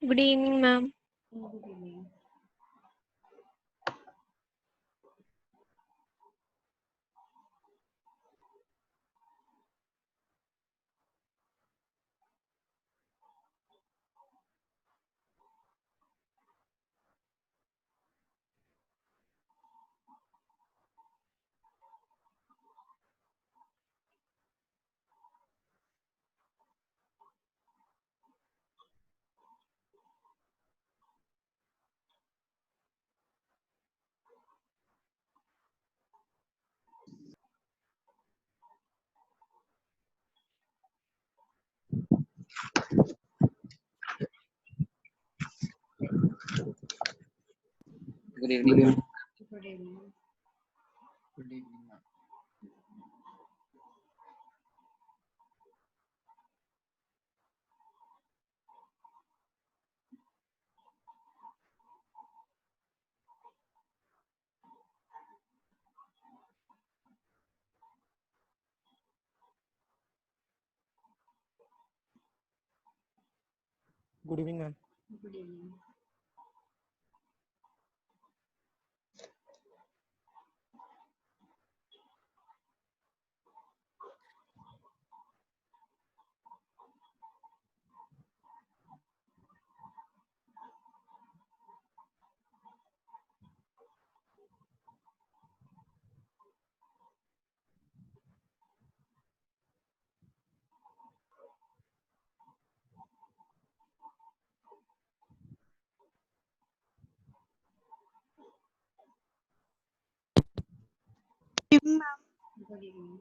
Good evening, ma'am. Good evening. Good evening, ma'am. Good evening. Good evening, ma'am. Good evening, ma'am. Good evening. Evening, ma'am. Good evening.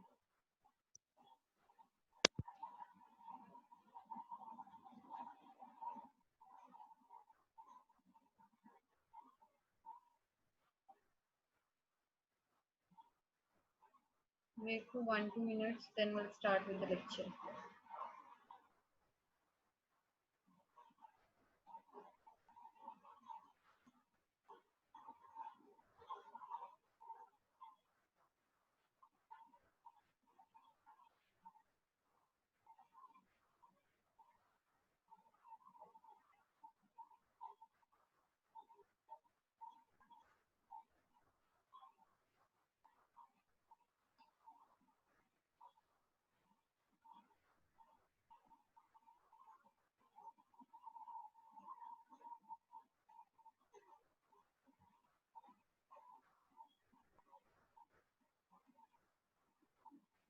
Wait for 1-2 minutes, then we'll start with the lecture.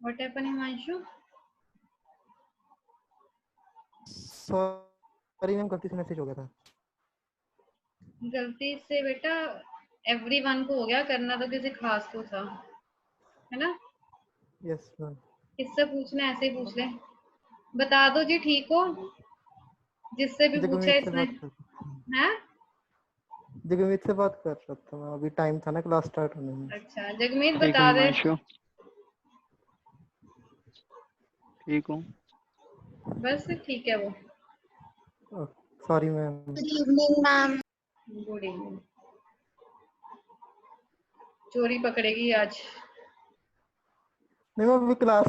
What happened, Himanshu? Sorry ma'am, गलती से message हो गया था. गलती से बेटा everyone को हो गया, करना तो किसी खास को था, है ना? Yes ma'am. किससे पूछना है, ऐसे ही पूछ ले. बता दो जी, ठीक हो? जिससे भी पूछा जगमीत से इसने, बात कर है? जगमीत से बात कर रहा था मैं. अभी टाइम था ना क्लास स्टार्ट होने में. अच्छा जगमीत ठीक बता हूँ दे. हिमांशु. ठीक हूँ. बस ठीक है वो. Sorry ma'am. Good evening, ma'am. Good evening. चोरी पकड़ेगी आज. नहीं मैम, अभी क्लास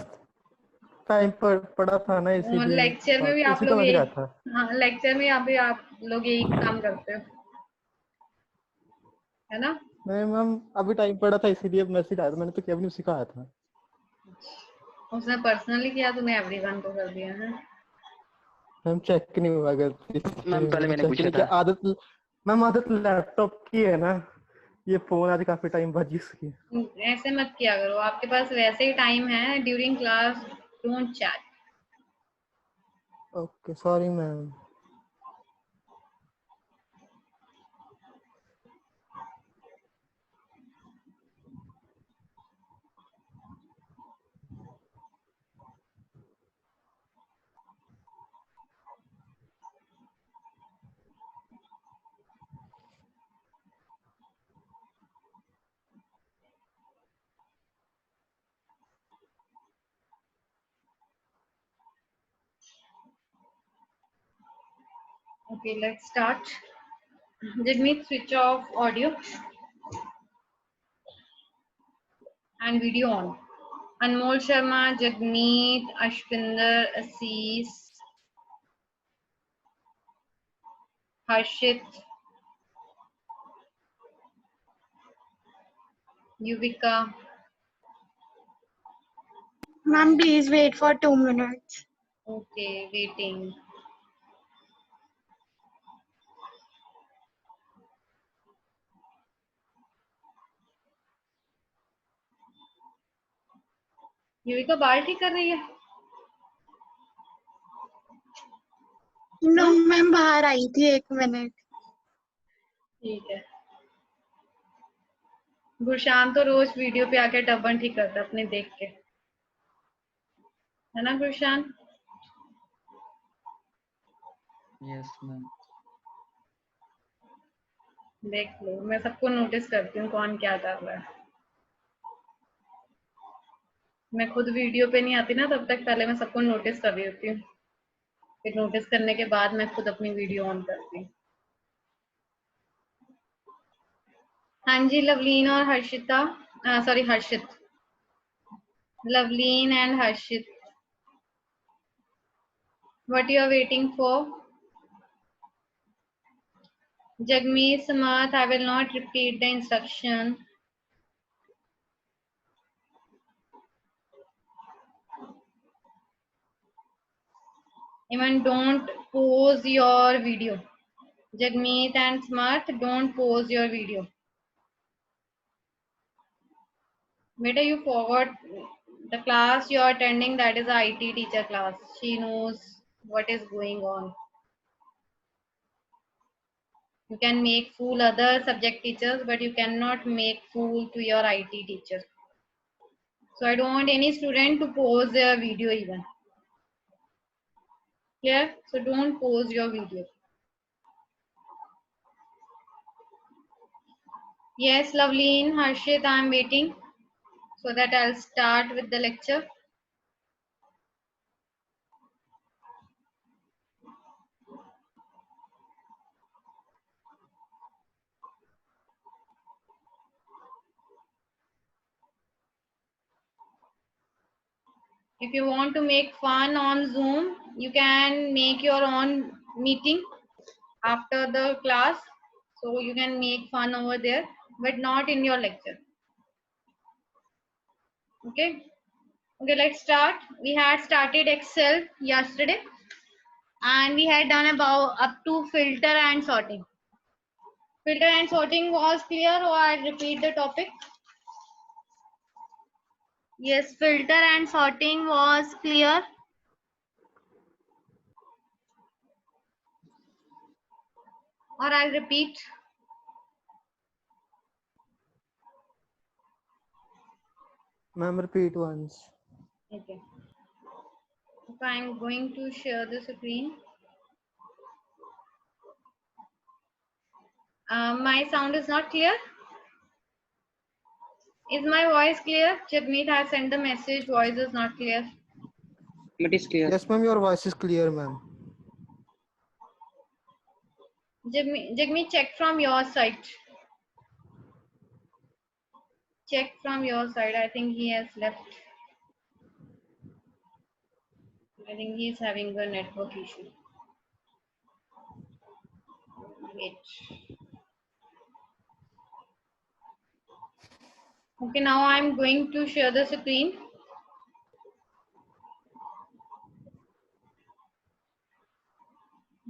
टाइम पर पढ़ा था ना, और इसीलिए लेक्चर में भी आप उसी का लोग मैसेज यही, आया था. हाँ लेक्चर में यहाँ पे आप लोग यही काम करते हो, है ना? नहीं मैम, अभी टाइम पढ़ा था इसीलिए मैसेज आया था. मैंने तो क्या भी नहीं सिखाया था. उसने पर्सनली किया, तूने एवरीवन को कर दिया है. मैम चेक नहीं हुआ गलती से. मैम पहले मैंने चेक पूछा नहीं था. किया. आदत मैम, आदत लैपटॉप की है ना. ये फोन आज काफी टाइम बाद यूज किया. ऐसे मत किया करो, आपके पास वैसे ही टाइम है. During class don't chat. Okay sorry ma'am. Okay, let's start. Jagmeet, switch off audio and video on. Anmol Sharma, Jagmeet, Ashpinder, Assis. Harshit, Yuvika. Ma'am, please wait for 2 minutes. Okay, waiting. Yuvika बाल ठीक कर रही है? No, ma'am बाहर आई थी 1 minute. ठीक है। गुरशान तो रोज वीडियो पे आके टबन ठीक करता है अपने देख के, है ना गुरशान? Yes ma'am. देख लो, मैं सबको नोटिस करती हूँ कौन क्या कर रहा है। मैं खुद वीडियो पे नहीं आती ना, तब तक पहले मैं सबको नोटिस कर रही होती हूँ, फिर नोटिस करने के बाद मैं खुद अपनी वीडियो ऑन करती हूँ। हाँ जी, लवलीन और Harshita, sorry Harshit, Lovleen and Harshit, what you are waiting for? Jagmeet, Samarth, I will not repeat the instruction. Even don't pause your video. Jagmeet and Samarth, don't pause your video. Beta, you forgot the class you are attending, that is a IT teacher class. She knows what is going on. You can make fool other subject teachers, but you cannot make fool to your IT teacher. So I don't want any student to pause their video even. Clear? So don't pause your video. Yes, Loveleen, Harshit, I am waiting so that I'll start with the lecture. If you want to make fun on Zoom, you can make your own meeting after the class. So you can make fun over there, but not in your lecture. Okay. Okay, let's start. We had started Excel yesterday and we had done about up to filter and sorting. Filter and sorting was clear, or I'll repeat the topic. Yes, filter and sorting was clear. Or I'll repeat. Ma'am, repeat once. Okay. So I'm going to share the screen. My sound is not clear. Is my voice clear? Jagmeet has sent the message. Voice is not clear. It is clear. Yes, ma'am, your voice is clear, ma'am. Jagmeet, check from your side. Check from your side. I think he has left. I think he is having a network issue. Wait. Okay, now I'm going to share the screen.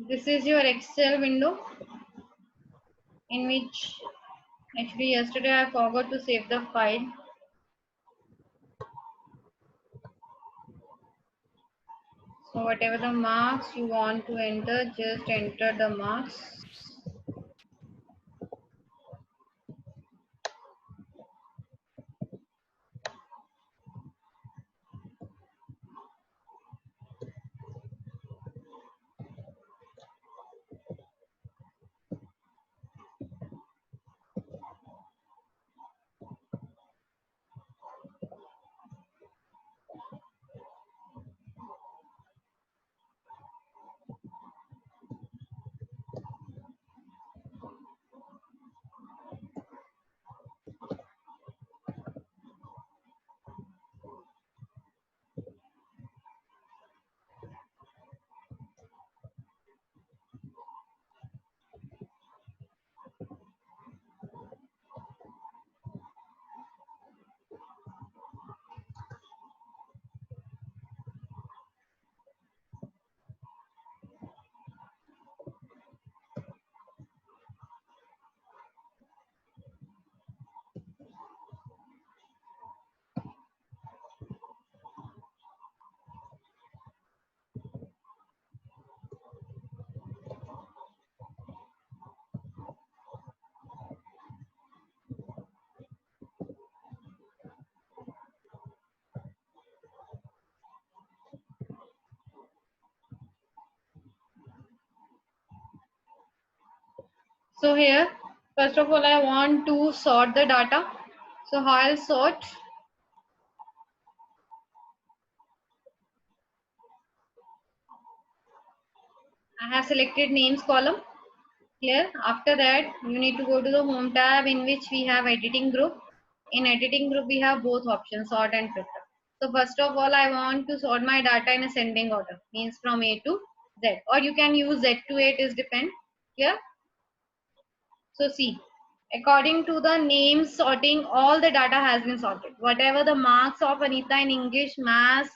This is your Excel window in which actually yesterday I forgot to save the file. So whatever the marks you want to enter, just enter the marks. So here, first of all, I want to sort the data. So how I'll sort? I have selected names column. Clear? After that, you need to go to the home tab in which we have editing group. In editing group, we have both options, sort and filter. So first of all, I want to sort my data in ascending order, means from A to Z, or you can use Z to A, it is depend. Clear? So see, according to the name sorting, all the data has been sorted. Whatever the marks of Anita in English, Maths,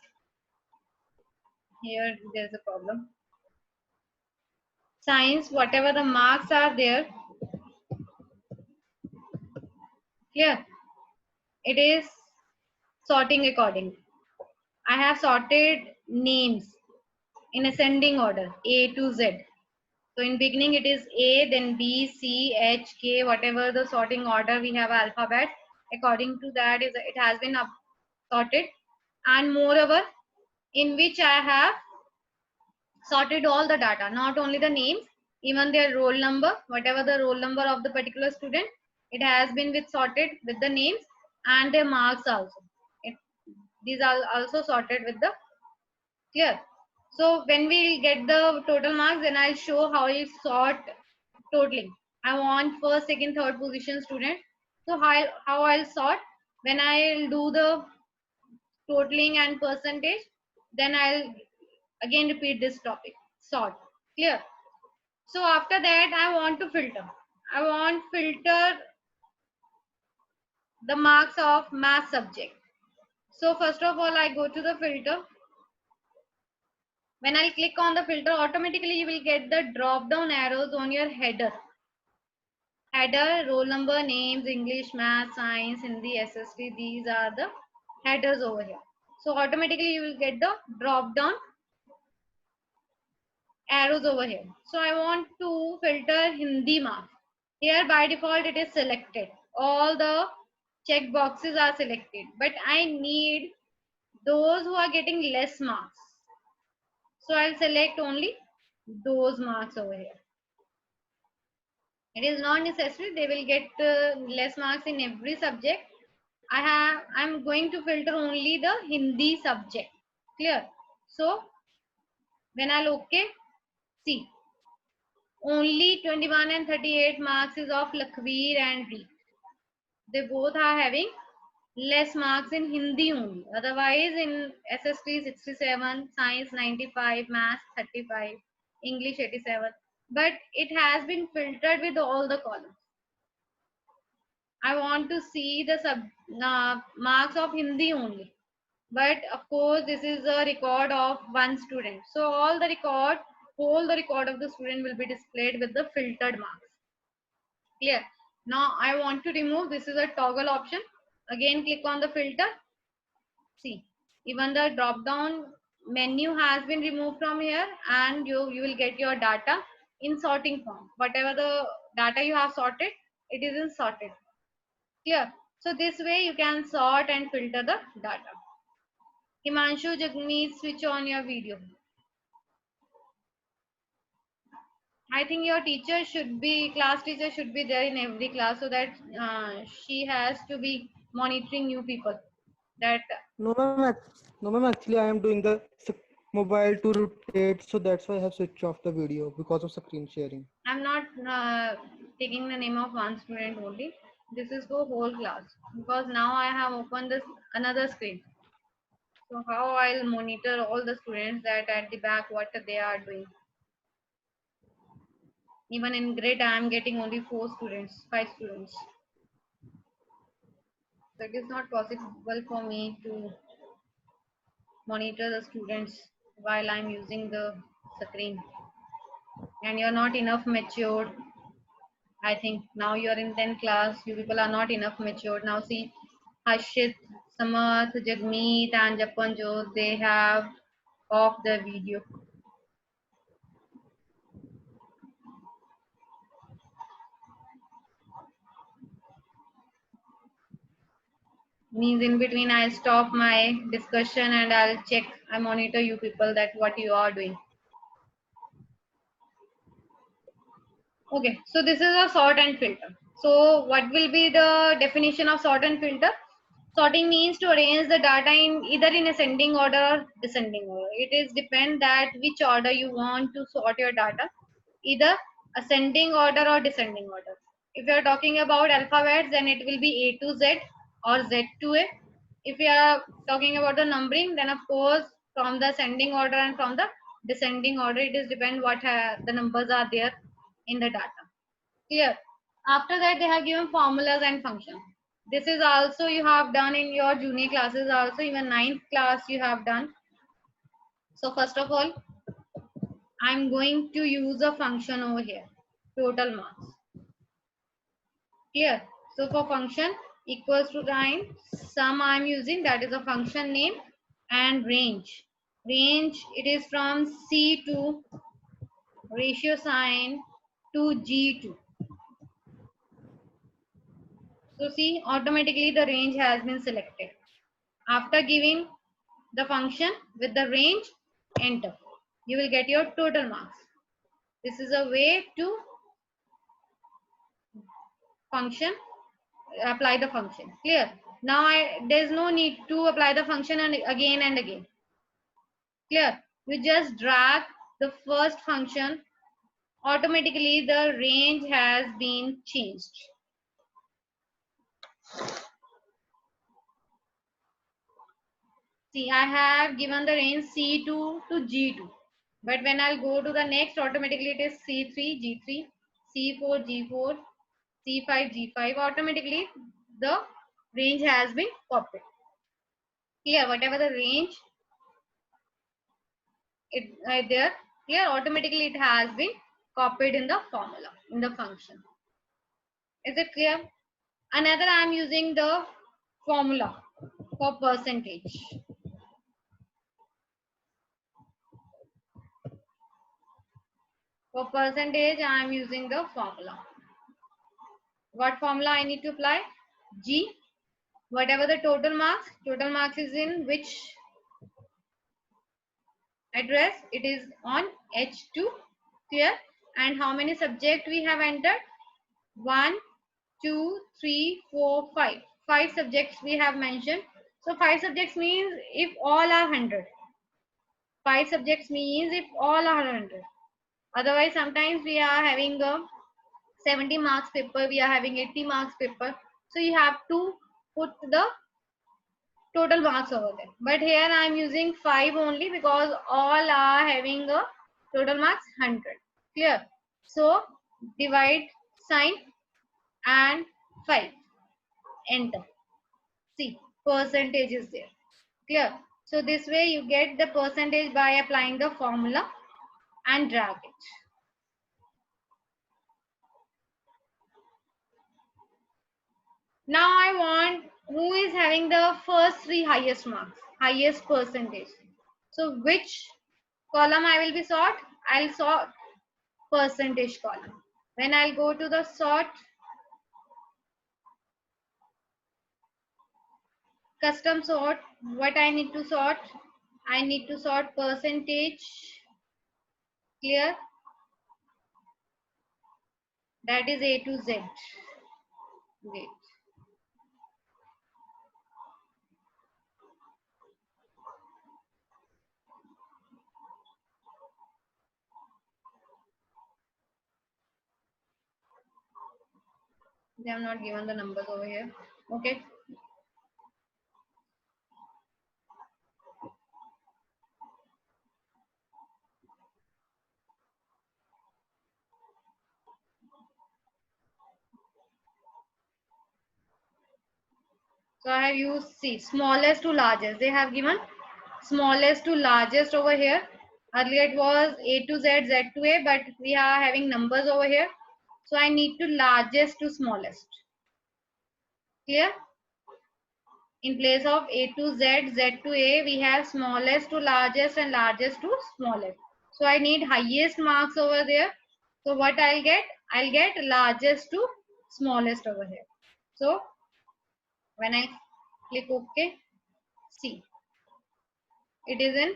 here there's a problem. Science, whatever the marks are there, clear? It is sorting accordingly. I have sorted names in ascending order, A to Z. So in beginning it is A, then B, C, H, K, whatever the sorting order we have alphabet. According to that, it has been sorted. And moreover, in which I have sorted all the data, not only the names, even their roll number, whatever the roll number of the particular student, it has been with sorted with the names and their marks also. These are also sorted with the clear. So when we get the total marks, then I'll show how you sort totaling. I want first, second, third position student. So how I'll sort, when I'll do the totaling and percentage, then I'll again repeat this topic, sort. Clear? So after that, I want to filter. I want filter the marks of math subject. So first of all, I go to the filter. When I click on the filter, automatically you will get the drop down arrows on your header. Header, roll number, names, English, Math, Science, Hindi, SST. These are the headers over here. So automatically you will get the drop down arrows over here. So I want to filter Hindi marks. Here by default it is selected. All the check boxes are selected. But I need those who are getting less marks. So I'll select only those marks over here. It is not necessary they will get less marks in every subject. I'm going to filter only the Hindi subject. Clear? So when I'll okay, see, only 21 and 38 marks is of Lakhvir and Reed. They both are having less marks in Hindi only. Otherwise in SST 67, Science 95, Maths 35, English 87. But it has been filtered with all the columns. I want to see the marks of Hindi only. But of course, this is a record of one student. So all the record, whole the record of the student will be displayed with the filtered marks. Clear? Now I want to remove, this is a toggle option. Again, click on the filter. See, even the drop down menu has been removed from here, and you will get your data in sorting form. Whatever the data you have sorted, it is in sorted. Clear? So this way you can sort and filter the data. Himanshu, Jagmeet, switch on your video. I think your teacher should be, class teacher should be there in every class, so that she has to be monitoring new people. That No, ma'am. Actually, I am doing the mobile to rotate, so that's why I have switched off the video because of screen sharing. I'm not taking the name of one student only. This is for whole class, because now I have opened this another screen. So how I'll monitor all the students that at the back what they are doing. Even in grade, I am getting only 4 students, 5 students. So it is not possible for me to monitor the students while I'm using the screen. And you're not enough matured. I think now you're in 10th class. You people are not enough matured. Now see, Harshit, Samarth, Jagmeet and Japanjot, they have off the video. Means in between I'll stop my discussion and I'll check, I monitor you people that what you are doing. Okay, so this is a sort and filter. So what will be the definition of sort and filter? Sorting means to arrange the data in either in ascending order or descending order. It is depend that which order you want to sort your data, either ascending order or descending order. If you are talking about alphabets, then it will be A to Z or Z to A. If you are talking about the numbering, then of course from the ascending order and from the descending order, it is depend what the numbers are there in the data. Clear? After that, they have given formulas and functions. This is also you have done in your junior classes also, even ninth class you have done. So first of all, I'm going to use a function over here, total marks. Clear? So for function equals to time, sum I'm using, that is a function name, and range. Range, it is from C2 ratio sign to G2. So see, automatically the range has been selected. After giving the function with the range, enter. You will get your total marks. This is a way to function, apply the function. Clear? Now there's no need to apply the function and again. Clear? You just drag the first function. Automatically the range has been changed. See, I have given the range C2 to G2. But when I'll go to the next, automatically it is C3, G3, C4, G4, C5, G5. Automatically the range has been copied. Clear? Whatever the range there, clear? Automatically it has been copied in the formula, in the function. Is it clear? Another, I am using the formula for percentage. For percentage, I am using the formula. What formula I need to apply? G, whatever the total marks is in which address, it is on H2, clear? And how many subject we have entered? 1, 2, 3, 4, 5. 5 subjects we have mentioned. So 5 subjects means if all are 100. 5 subjects means if all are 100. Otherwise, sometimes we are having a 70 marks paper, we are having 80 marks paper. So you have to put the total marks over there. But here I am using 5 only because all are having a total marks 100. Clear? So divide sign and 5. Enter. See, percentage is there. Clear? So this way you get the percentage by applying the formula and drag it. Now I want who is having the first 3 highest marks, highest percentage. So which column I will be sort? I'll sort percentage column. When I'll go to the sort, custom sort, what I need to sort? I need to sort percentage. Clear? That is A to Z. Wait. They have not given the numbers over here. Okay. So I have used C, smallest to largest. They have given smallest to largest over here. Earlier it was A to Z, Z to A, but we are having numbers over here. So I need to largest to smallest. Clear? In place of A to Z, Z to A, we have smallest to largest and largest to smallest. So I need highest marks over there. So what I'll get? I'll get largest to smallest over here. So when I click OK, see, it is in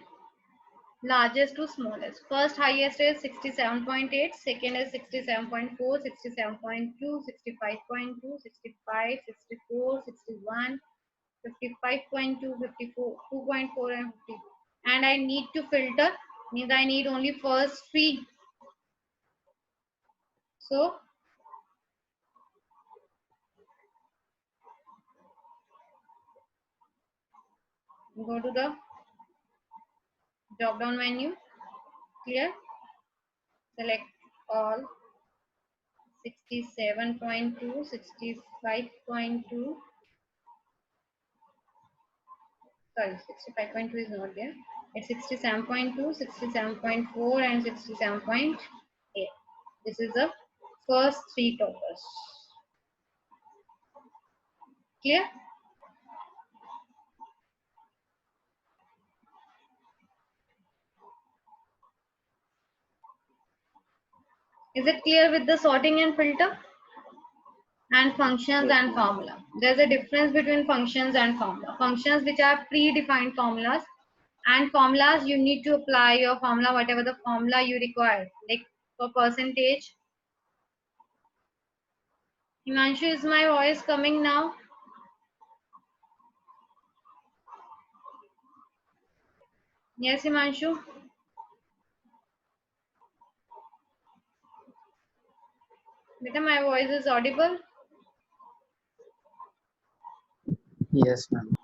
largest to smallest. First highest is 67.8, second is 67.4, 67.2, 65.2, 65, 64, 61, 55.2, 54, 2.4 and 50. And I need to filter, means I need only first three. So go to the drop down menu, clear, select all, 67.2, 65.2, sorry, 65.2 is not there. It's 67.2, 67.4 and 67.8. This is the first three toppers. Clear? Is it clear with the sorting and filter? And functions and formula. There's a difference between functions and formula. Functions which are predefined formulas, and formulas you need to apply your formula, whatever the formula you require. Like for percentage. Himanshu, is my voice coming now? Yes, Himanshu. Beta, my voice is audible. Yes, ma'am.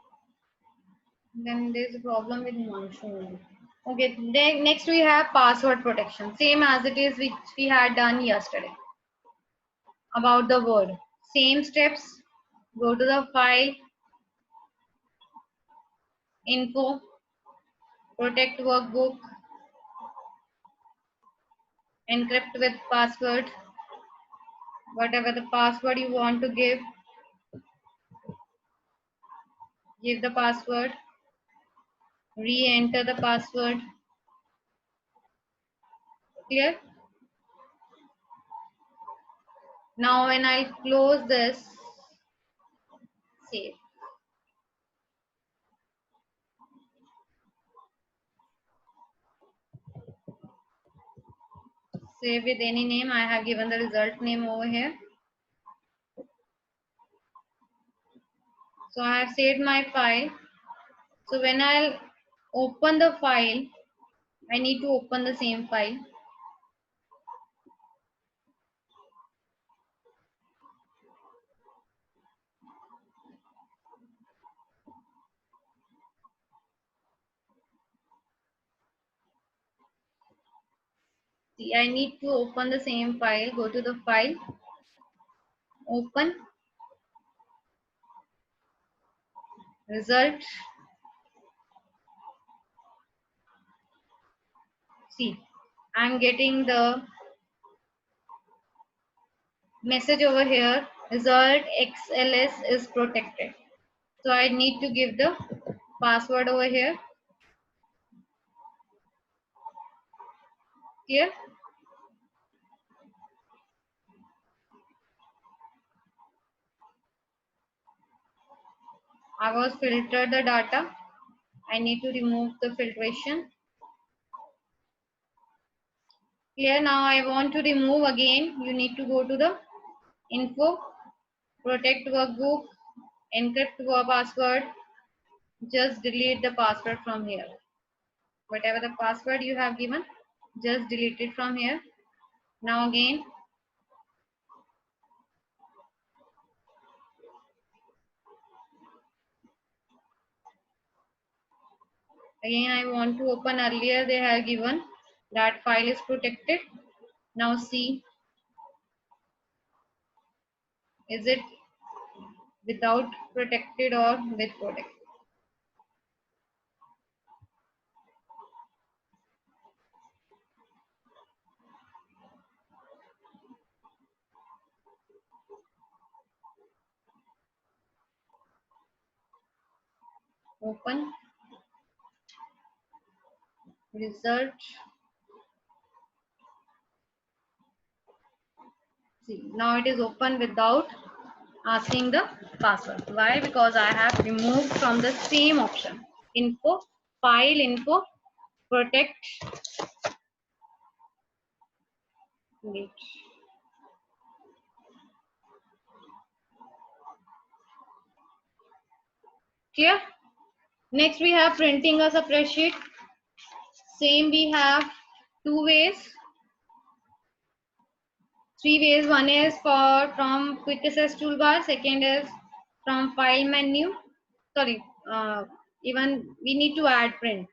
Then there's a problem with Himanshu. Okay, then next we have password protection. Same as it is which we had done yesterday. About the word. Same steps. Go to the file, info, protect workbook, encrypt with password, whatever the password you want to give the password, re-enter the password. Clear? Now when I close this, save. Save with any name. I have given the result name over here. So I have saved my file. So when I'll open the file, I need to open the same file. See, I need to open the same file. Go to the file, open, result. See, I'm getting the message over here, result XLS is protected. So I need to give the password over here. Here. I was filtered the data. I need to remove the filtration. Here now I want to remove again. You need to go to the info, protect workbook, encrypt your password. Just delete the password from here. Whatever the password you have given, just delete it from here. Now again, I want to open. Earlier they have given that file is protected. Now see, is it without protected or with protected? Open, result. See, now it is open without asking the password. Why? Because I have removed from the same option, info, file info, protect. Wait. Clear? Next we have printing a spreadsheet. Same we have two ways, three ways. One is from quick access toolbar. Second is from file menu. Sorry, even we need to add print.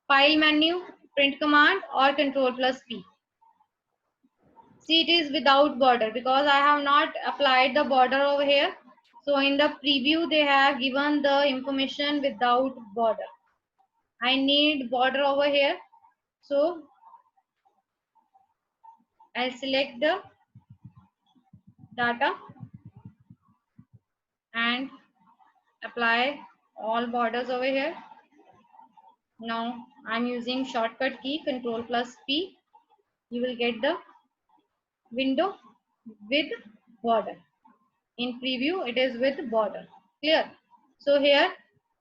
File menu, print command or control plus P. See, it is without border because I have not applied the border over here. So in the preview, they have given the information without border. I need border over here. So I'll select the data and apply all borders over here. Now I'm using shortcut key control plus P. You will get the window with border. In preview, it is with border. Clear? So here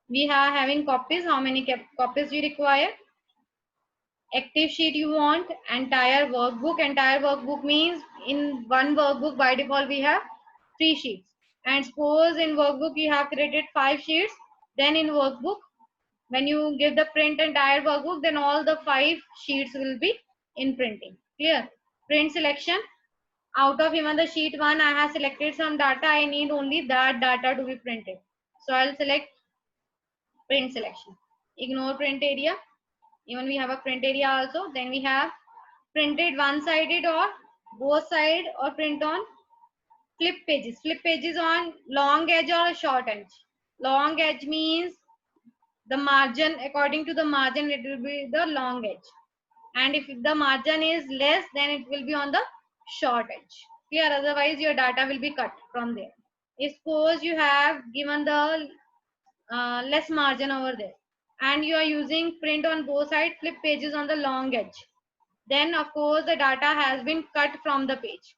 we are having copies. How many copies you require? Active sheet you want, entire workbook. Entire workbook means in one workbook by default we have 3 sheets. And suppose in workbook you have created 5 sheets. Then in workbook, when you give the print entire workbook, then all the 5 sheets will be in printing. Clear? Print selection. Out of even the sheet 1, I have selected some data. I need only that data to be printed. So I'll select print selection. Ignore print area. Even we have a print area also. Then we have printed one-sided or both side or print on flip pages. Flip pages on long edge or short edge. Long edge means the margin, according to the margin, it will be the long edge. And if the margin is less, then it will be on the short edge. Clear? Otherwise, your data will be cut from there. If suppose you have given the less margin over there and you are using print on both sides, flip pages on the long edge, then of course the data has been cut from the page.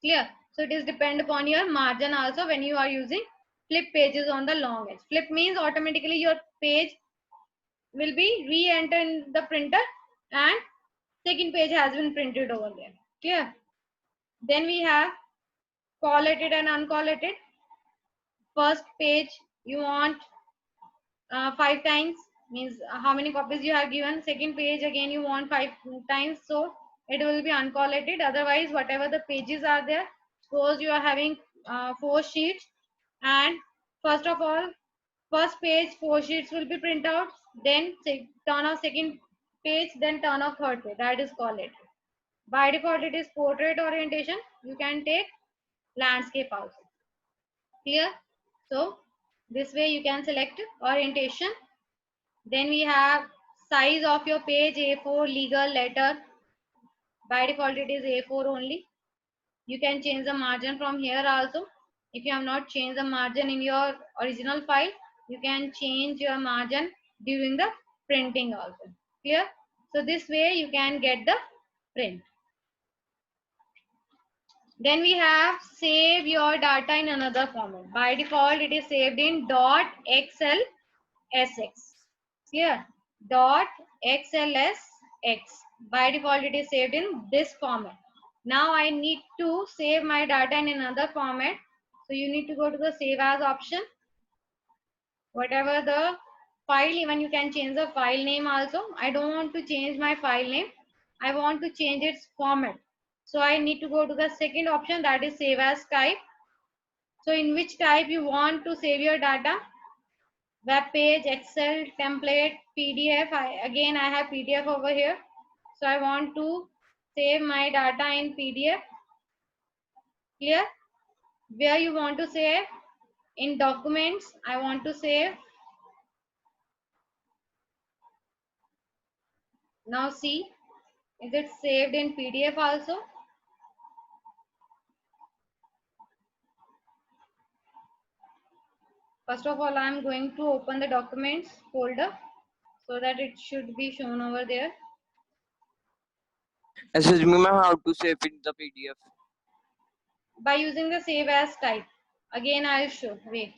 Clear? So it is depend upon your margin also when you are using flip pages on the long edge. Flip means automatically your page will be re-entered in the printer and second page has been printed over there. Clear? Then we have collated and uncollated. First page you want 5 times, means how many copies you have given. Second page again you want 5 times, so it will be uncollated. Otherwise, whatever the pages are there, suppose you are having 4 sheets, and first of all, first page 4 sheets will be print out, then turn off second page, then turn off third page. That is collated. By default, it is portrait orientation. You can take landscape also. Clear? So this way you can select orientation. Then we have size of your page, A4, legal, letter. By default, it is A4 only. You can change the margin from here also. If you have not changed the margin in your original file, you can change your margin during the printing also. Clear? So this way you can get the print. Then we have save your data in another format. By default, it is saved in .xlsx. Here, .xlsx. By default, it is saved in this format. Now I need to save my data in another format. So you need to go to the save as option. Whatever the file, even you can change the file name also. I don't want to change my file name. I want to change its format. So I need to go to the second option, that is save as type. So in which type you want to save your data? Web page, Excel, template, PDF. Again, I have PDF over here. So I want to save my data in PDF. Clear? Where you want to save? In documents, I want to save. Now see, is it saved in PDF also? First of all, I am going to open the documents folder so that it should be shown over there. Excuse me, ma'am, how to save in the PDF? By using the save as type. Again, I'll show. Wait.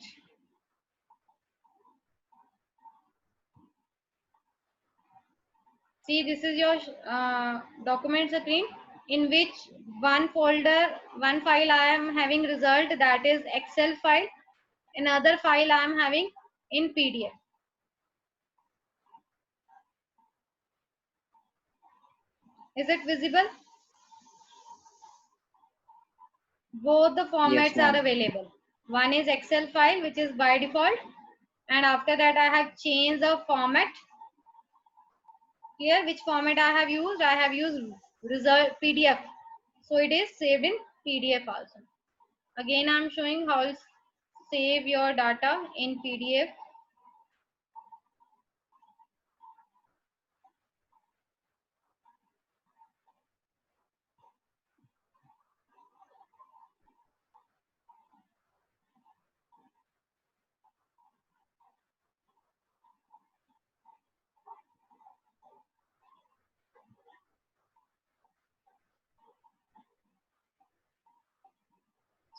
See, this is your document screen, in which one folder, one file I am having result, that is Excel file. Another file I am having in PDF. Is it visible? Both the Yes, formats are ma'am. available. One is Excel file, which is by default, and after that I have changed the format. Here, which format I have used? I have used result PDF. So it is saved in PDF also. Again, I am showing how to save your data in PDF.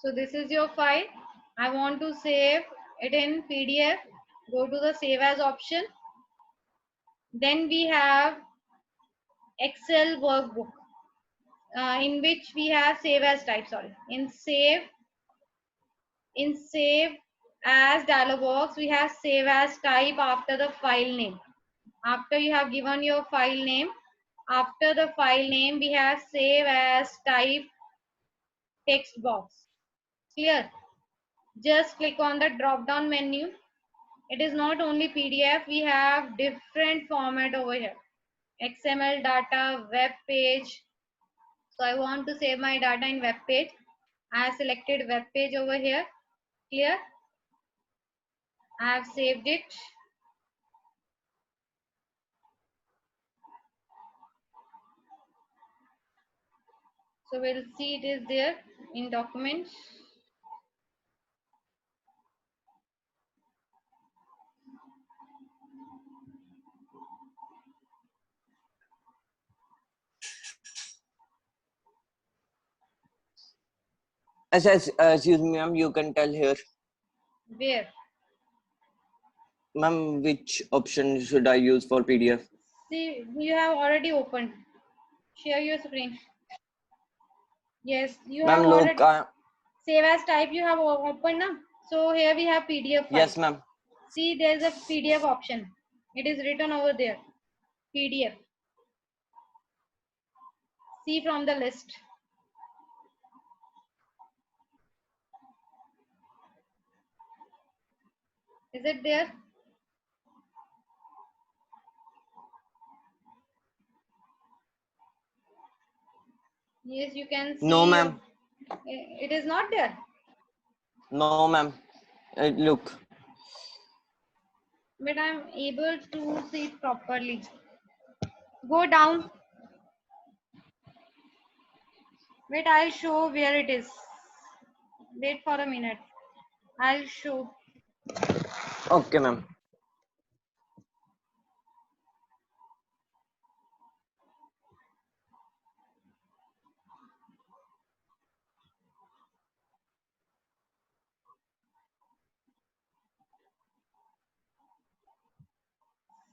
So this is your file. I want to save it in PDF. Go to the save as option. Then we have Excel workbook, in which we have save as type. Sorry, in save as dialog box, we have save as type after the file name. After you have given your file name, after the file name we have save as type text box. Clear? Just click on the drop down menu. It is not only PDF, we have different format over here. XML data, web page. So I want to save my data in web page. I have selected web page over here. Clear? I have saved it. So we'll see it is there in documents. Excuse me, ma'am. You can tell here, Where? ma'am, which option should I use for PDF? See, you have already opened. Share your screen. Yes, you have Ma'am, look. already save as type. You have opened now. So here we have PDF file. Yes, ma'am. See, there is a PDF option. It is written over there. PDF. See from the list. Is it there? Yes, you can see. No, ma'am. It is not there. No, ma'am. Look. But I'm able to see it properly. Go down. Wait, I'll show where it is. Wait for a minute. I'll show. Okay, ma'am.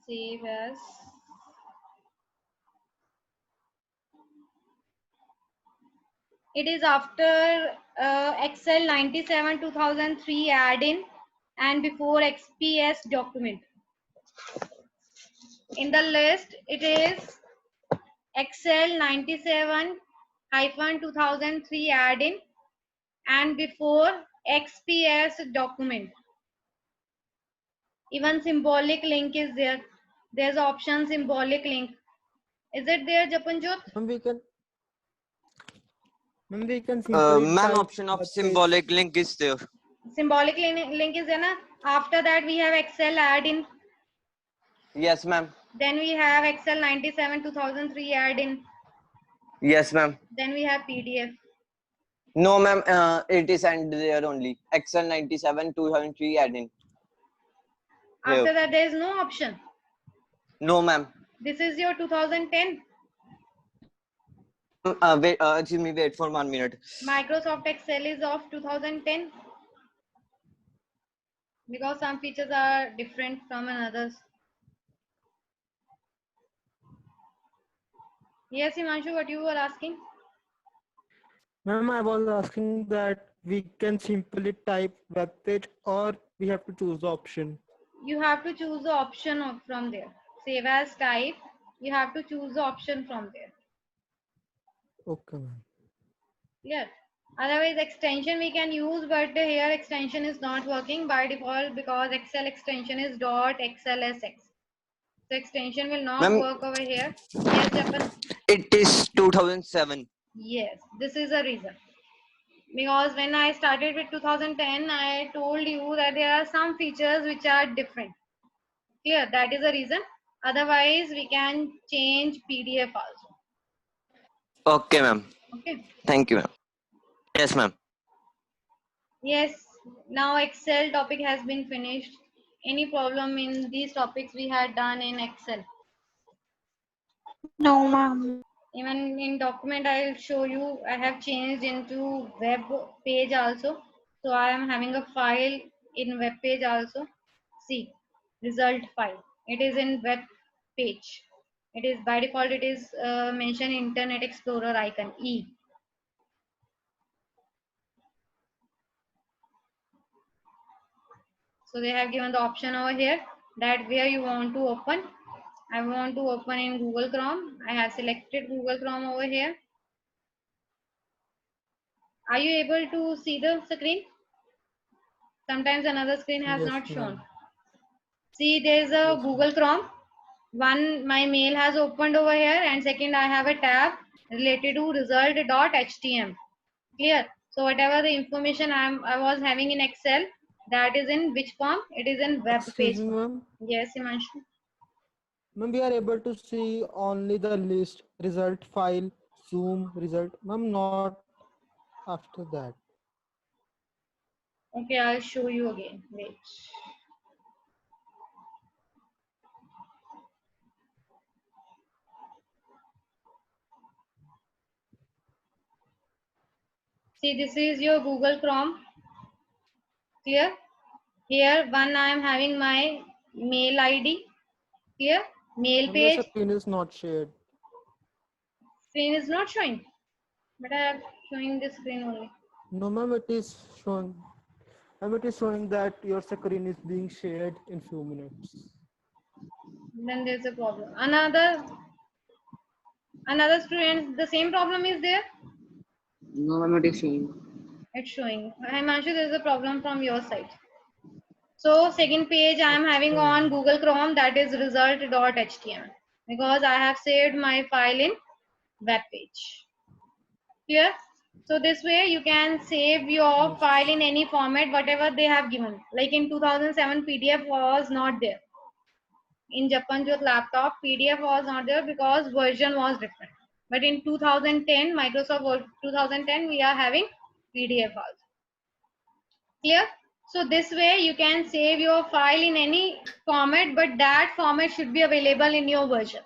Save as. It is after Excel 97 2003 add-in and before XPS document. In the list, it is Excel 97 2003 add-in and before XPS document. Even symbolic link is there. There's option symbolic link. Is it there, Japanjot? Ma'am, we can simply Ma'am, type option of the symbolic link is there. Symbolic link is there. Na? After that, we have Excel add-in. Yes, ma'am. Then we have Excel 97 2003 add-in. Yes, ma'am. Then we have PDF. No, ma'am. It is and there only. Excel 97 2003 add-in. After that, there is no option. No, ma'am. This is your 2010. Wait. Excuse me. Wait for 1 minute. Microsoft Excel is of 2010 because some features are different from others. Yes, Himanshu, what you were asking? Ma'am, I was asking that we can simply type web page or we have to choose the option. You have to choose the option from there. Save as type. You have to choose the option from there. Okay, ma'am. Clear? Otherwise, extension we can use, but here extension is not working by default because Excel extension is .xlsx. So extension will not Ma'am, work over here. Yes, Japan. it is 2007. Yes, this is a reason. Because when I started with 2010, I told you that there are some features which are different. Clear? That is the reason. Otherwise, we can change PDF also. Okay, ma'am. Okay. Thank you, ma'am. Yes, ma'am. Yes. Now Excel topic has been finished. Any problem in these topics we had done in Excel? No, ma'am. Even in document, I'll show you. I have changed into web page also. So I am having a file in web page also. See, result file. It is in web page. It is by default. It is mentioned Internet Explorer icon E. So they have given the option over here that where you want to open. I want to open in Google Chrome. I have selected Google Chrome over here. Are you able to see the screen? Sometimes another screen has Yes, not shown. ma'am. See, there's a Yes, Google Chrome. One, my mail has opened over here, and second, I have a tab related to result.htm. Clear? So whatever the information I was having in Excel, that is in which form? It is in web excuse page me, form. ma'am. Yes, Himanshu. Ma'am, we are able to see only the list, result file, zoom, result. Ma'am, not after that. Okay, I'll show you again. Wait. See, this is your Google Chrome. Clear? Here, one I am having my mail ID. Here, mail Ma'am, your page. screen is not shared. Screen is not showing, but I am showing the screen only. No, ma'am, it is showing. Ma'am, it is showing that your screen is being shared in few minutes. Then there's a problem. Another student, the same problem is there. No, ma'am, it is showing. It's showing. Himanshu, there's a problem from your side. So second page I am having Okay, on ma'am. Google Chrome, that is result.html, because I have saved my file in web page. Clear? So this way you can save your Yes. file in any format, whatever they have given. Like in 2007, PDF was not there. In Japanjot laptop, PDF was not there because version was different. But in 2010, Microsoft Word 2010, we are having PDF also. Clear? So this way you can save your file in any format, but that format should be available in your version.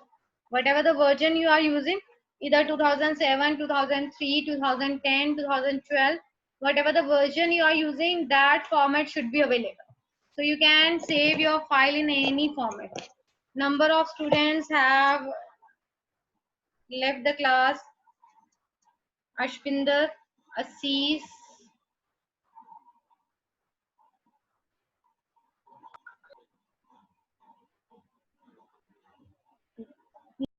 Whatever the version you are using, either 2007, 2003, 2010, 2012, whatever the version you are using, that format should be available. So you can save your file in any format. Number of students have left the class. Ashpinder, Assis,